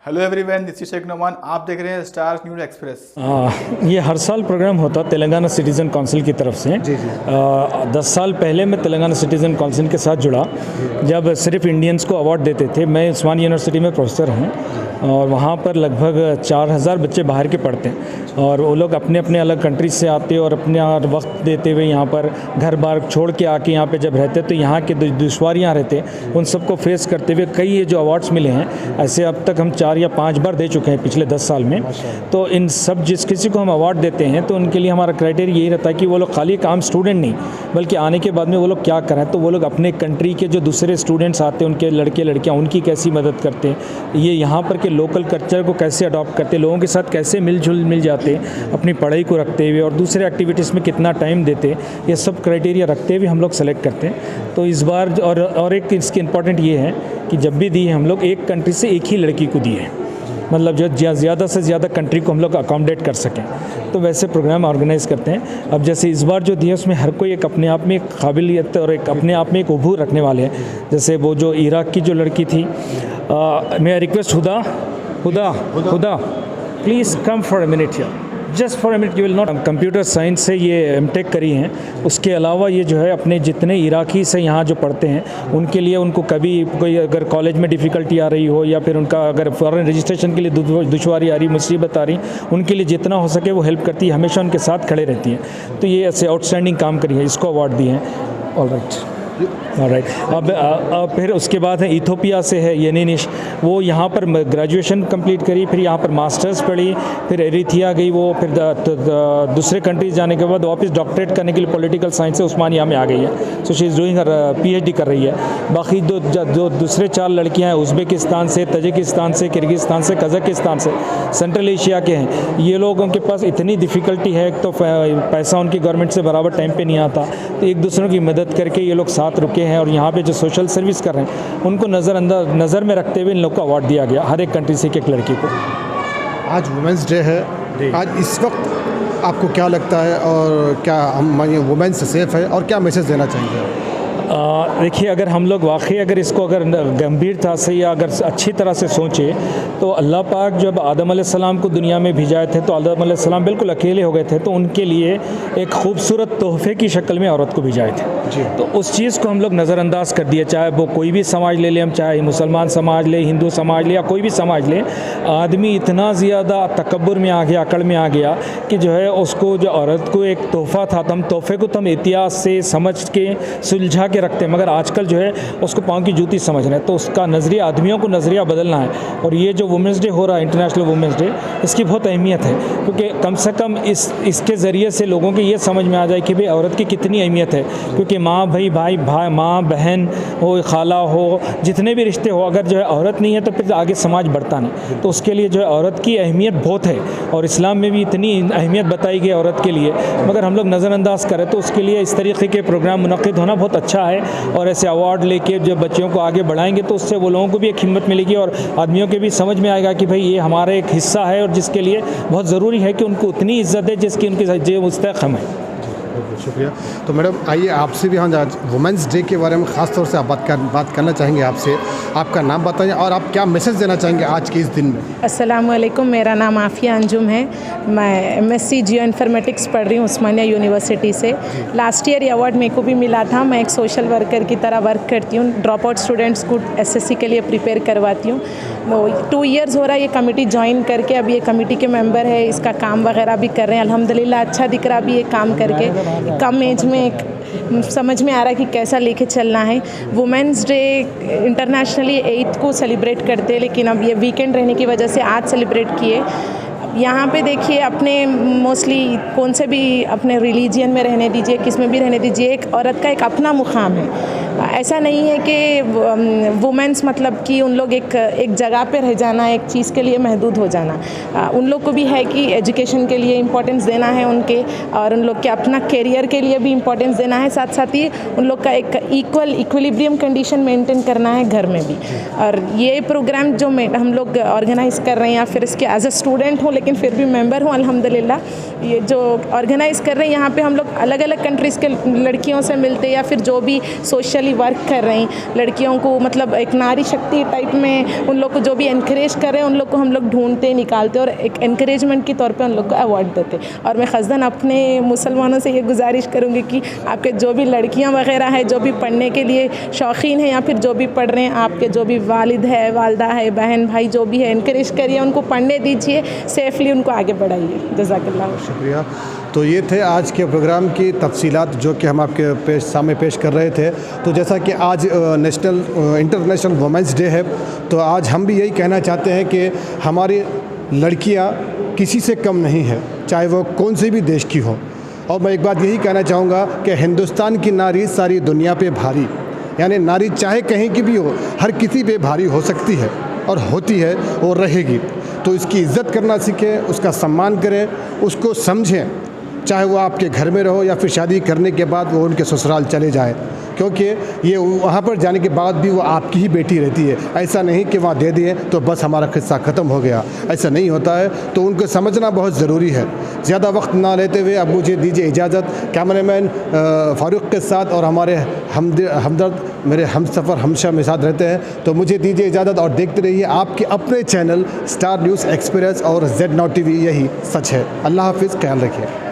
Hello everyone, this is Sheikh Noman. आप देख रहे हैं स्टार न्यूज़ एक्सप्रेस। ये हर साल प्रोग्राम होता है तेलंगाना सिटीज़न काउंसिल की तरफ से। 10 साल पहले मैं तेलंगाना सिटीज़न काउंसिल के साथ जुड़ा, जब सिर्फ इंडियंस को अवार्ड देते थे। मैं उस्मानिया यूनिवर्सिटी में प्रोफेसर हूँ और वहाँ पर लगभग 4000 बच्चे बाहर के पढ़ते हैं और वो लोग अपने अपने अलग कंट्रीज से आते और अपने वक्त देते हुए यहाँ पर घर बार छोड़ के आके यहाँ पे जब रहते तो यहाँ के दुश्वारियाँ रहते उन सबको फेस करते हुए कई ये जो अवार्ड्स मिले हैं, ऐसे अब तक हम 4 या 5 बार दे चुके हैं पिछले 10 साल में। तो इन सब जिस किसी को हम अवार्ड देते हैं तो उनके लिए हमारा क्राइटेरिया यही रहता है कि वो लोग खाली एक आम स्टूडेंट नहीं, बल्कि आने के बाद में वो लोग क्या करें, तो वो लोग अपने कंट्री के जो दूसरे स्टूडेंट्स आते हैं उनके लड़के लड़कियाँ उनकी कैसी मदद करते हैं, ये यहाँ पर के लोकल कल्चर को कैसे अडॉप्ट करते, लोगों के साथ कैसे मिल जाते, अपनी पढ़ाई को रखते हुए और दूसरे एक्टिविटीज़ में कितना टाइम देते, ये सब क्राइटेरिया रखते हुए हम लोग सेलेक्ट करते हैं। तो इस बार और एक इसकी इम्पॉर्टेंट ये है कि जब भी दिए हम लोग एक कंट्री से एक ही लड़की को दिए, मतलब जो ज़्यादा से ज़्यादा कंट्री को हम लोग अकोमोडेट कर सकें, तो वैसे प्रोग्राम ऑर्गेनाइज़ करते हैं। अब जैसे इस बार जो दिए उसमें हर कोई एक अपने आप में एक काबिलियत और एक अपने आप में एक उभूर रखने वाले हैं। जैसे वो जो इराक की जो लड़की थी, मैं request Huda please come for a minute here, just for a minute, you will not. Computer science से ये एमटेक करी हैं। उसके अलावा ये जो है अपने जितने इराकी से यहाँ जो पढ़ते हैं उनके लिए, उनको कभी कोई अगर कॉलेज में डिफ़िकल्टी आ रही हो या फिर उनका अगर फॉरेन रजिस्ट्रेशन के लिए दुश्वारी आ रही, मुसीबत आ रही, उनके लिए जितना हो सके वो हेल्प करती है, हमेशा उनके साथ खड़े रहती हैं। तो ये ऐसे आउटस्टैंडिंग काम करी है, इसको अवार्ड दिए हैं। All right. अब फिर उसके बाद है इथोपिया से है येनिनिश, वो यहाँ पर ग्रेजुएशन कंप्लीट करी, फिर यहाँ पर मास्टर्स पढ़ी, फिर एरिथिया गई वो, फिर दूसरे कंट्रीज जाने के बाद वापस डॉक्टरेट करने के लिए पॉलिटिकल साइंस से उस्मानिया में आ गई है। So she is doing her PhD कर रही है। बाकी जो दूसरे 4 लड़कियाँ हैं उज़्बेकिस्तान से, तजिकिस्तान से, किर्गिस्तान से, कज़ाकिस्तान से, सेंट्रल एशिया के हैं। ये लोगों के पास इतनी डिफ़िकल्टी है, तो पैसा उनकी गवर्नमेंट से बराबर टाइम पर नहीं आता, तो एक दूसरे की मदद करके ये लोग साथ रुके हैं और यहाँ पे जो सोशल सर्विस कर रहे हैं उनको नज़र में रखते हुए इन लोग को अवार्ड दिया गया, हर एक कंट्री से एक लड़की को। आज वुमेंस डे है, आज इस वक्त आपको क्या लगता है और क्या हम वुमेन्स सेफ है और क्या मैसेज देना चाहिए? देखिए, अगर हम लोग वाकई अगर इसको अगर गंभीरता से या अगर अच्छी तरह से सोचें तो अल्लाह पाक जब आदम अलैहिस्सलाम को दुनिया में भेजाए थे तो आदम अलैहिस्सलाम बिल्कुल अकेले हो गए थे, तो उनके लिए एक खूबसूरत तोहफे की शक्ल में औरत को भेजाए थे। तो उस चीज़ को हम लोग नज़रअंदाज कर दिए, चाहे वो कोई भी समाज ले लें हम, चाहे मुसलमान समाज ले, हिंदू समाज ले या कोई भी समाज ले, आदमी इतना ज़्यादा तकब्बुर में आ गया, अकड़ में आ गया कि जो है उसको जो औरत को एक तोहफ़ा था, तो हम तोहफे को तो हम इतिहास से समझ के सुलझा रखते हैं, मगर आजकल जो है उसको पाँव की जूती समझ रहे हैं। तो उसका नज़रिया, आदमियों को नज़रिया बदलना है। और ये जो वुमेंस डे हो रहा है, इंटरनेशनल वुमेंस डे, इसकी बहुत अहमियत है, क्योंकि कम से कम इसके ज़रिए से लोगों के ये समझ में आ जाए कि भाई औरत की कितनी अहमियत है। क्योंकि माँ भाई माँ बहन हो, खाला हो, जितने भी रिश्ते हो, अगर जो है औरत नहीं है तो फिर आगे समाज बढ़ता नहीं। तो उसके लिए जो है औरत की अहमियत बहुत है और इस्लाम में भी इतनी अहमियत बताई गई औरत के लिए, मगर हम लोग नज़रअंदाज करें। तो उसके लिए इस तरीके के प्रोग्राम मुनक़िद होना बहुत अच्छा है और ऐसे अवार्ड लेके जब बच्चियों को आगे बढ़ाएंगे तो उससे वो लोगों को भी एक हिम्मत मिलेगी और आदमियों के भी समझ में आएगा कि भाई ये हमारा एक हिस्सा है और जिसके लिए बहुत ज़रूरी है कि उनको उतनी इज्जत है जिसकी उनकी मुस्तहक़ हम है। बहुत शुक्रिया। तो मैडम आइए आपसे भी हम आज वुमेंस डे के बारे में ख़ास तौर से बात करना चाहेंगे आपसे। आपका नाम बताइए और आप क्या मैसेज देना चाहेंगे आज के इस दिन में? अस्सलाम वालेकुम, मेरा नाम आफिया अंजुम है। मैं MSc जियो इन्फॉर्मेटिक्स पढ़ रही हूँ उस्मानिया यूनिवर्सिटी से। लास्ट ईयर ये अवार्ड मेरे को भी मिला था। मैं एक सोशल वर्कर की तरह वर्क करती हूँ, ड्रॉप आउट स्टूडेंट्स को SSC के लिए प्रिपेयर करवाती हूँ। 2 ईयर्स हो रहा है ये कमेटी ज्वाइन करके, अब ये कमेटी के मेंबर है, इसका काम वगैरह भी कर रहे हैं। अल्हम्दुलिल्लाह अच्छा दिख रहा अभी ये काम करके, कम एज में एक समझ में आ रहा है कि कैसा लेके चलना है। वुमेंस डे इंटरनेशनली 8 को सेलिब्रेट करते हैं, लेकिन अब ये वीकेंड रहने की वजह से आज सेलिब्रेट किए। यहाँ पे देखिए, अपने मोस्टली कौन से भी अपने रिलीजियन में रहने दीजिए, किस में भी रहने दीजिए, एक औरत का एक अपना मुकाम है। ऐसा नहीं है कि वुमेंस मतलब कि उन लोग एक जगह पे रह जाना, एक चीज़ के लिए महदूद हो जाना। उन लोग को भी है कि एजुकेशन के लिए इम्पोर्टेंस देना है उनके, और उन लोग के अपना करियर के लिए भी इम्पोर्टेंस देना है। साथ साथ ही उन लोग का एक इक्विलिब्रियम कंडीशन मेंटेन करना है घर में भी। और ये प्रोग्राम जो हम लोग ऑर्गेनाइज़ कर रहे हैं, या फिर इसके एज अ स्टूडेंट हूँ लेकिन फिर भी मेंबर हूँ अल्हम्दुलिल्लाह, ये जो ऑर्गेनाइज़ कर रहे हैं यहाँ पे हम लोग अलग अलग कंट्रीज़ के लड़कियों से मिलते, या फिर जो भी सोशल सोशली वर्क कर रहे हैं, लड़कियों को मतलब एक नारी शक्ति टाइप में उन लोग को जो भी इनकरेज कर रहे हैं, उन लोग को हम लोग ढूंढते निकालते और एक इनकरेजमेंट के तौर पे उन लोग को अवार्ड देते। और मैं ख़ासतन अपने मुसलमानों से ये गुजारिश करूँगी कि आपके जो भी लड़कियाँ वगैरह है जो भी पढ़ने के लिए शौकीन हैं या फिर जो भी पढ़ रहे हैं, आपके जो भी वालिद है, वालदा है, बहन भाई जो भी है, इनकरेज करिए, उनको पढ़ने दीजिए, सेफली उनको आगे बढ़ाइए। जज़ाकल्लाह। शुक्रिया। तो ये थे आज के प्रोग्राम की तफसीलात जो कि हम आपके सामने पेश कर रहे थे। तो जैसा कि आज इंटरनेशनल वुमेंस डे है, तो आज हम भी यही कहना चाहते हैं कि हमारी लड़कियां किसी से कम नहीं है, चाहे वो कौन से भी देश की हो। और मैं एक बात यही कहना चाहूँगा कि हिंदुस्तान की नारी सारी दुनिया पे भारी, यानी नारी चाहे कहीं की भी हो, हर किसी पे भारी हो सकती है और होती है और रहेगी। तो इसकी इज़्ज़त करना सीखें, उसका सम्मान करें, उसको समझें, चाहे वो आपके घर में रहो या फिर शादी करने के बाद वो उनके ससुराल चले जाए, क्योंकि ये वहाँ पर जाने के बाद भी वो आपकी ही बेटी रहती है। ऐसा नहीं कि वहाँ दे दिए तो बस हमारा किस्सा ख़त्म हो गया, ऐसा नहीं होता है। तो उनको समझना बहुत ज़रूरी है। ज़्यादा वक्त ना लेते हुए अब मुझे दीजिए इजाज़त, कैमरामैन फ़ारूक के साथ और हमारे हमदर्द मेरे हमसफ़र हमेशा मेरे साथ रहते हैं। तो मुझे दीजिए इजाज़त और देखते रहिए आपके अपने चैनल स्टार न्यूज़ एक्सप्रेस और Z Now TV। यही सच है। अल्लाह हाफ़िज़, ख्याल रखिए।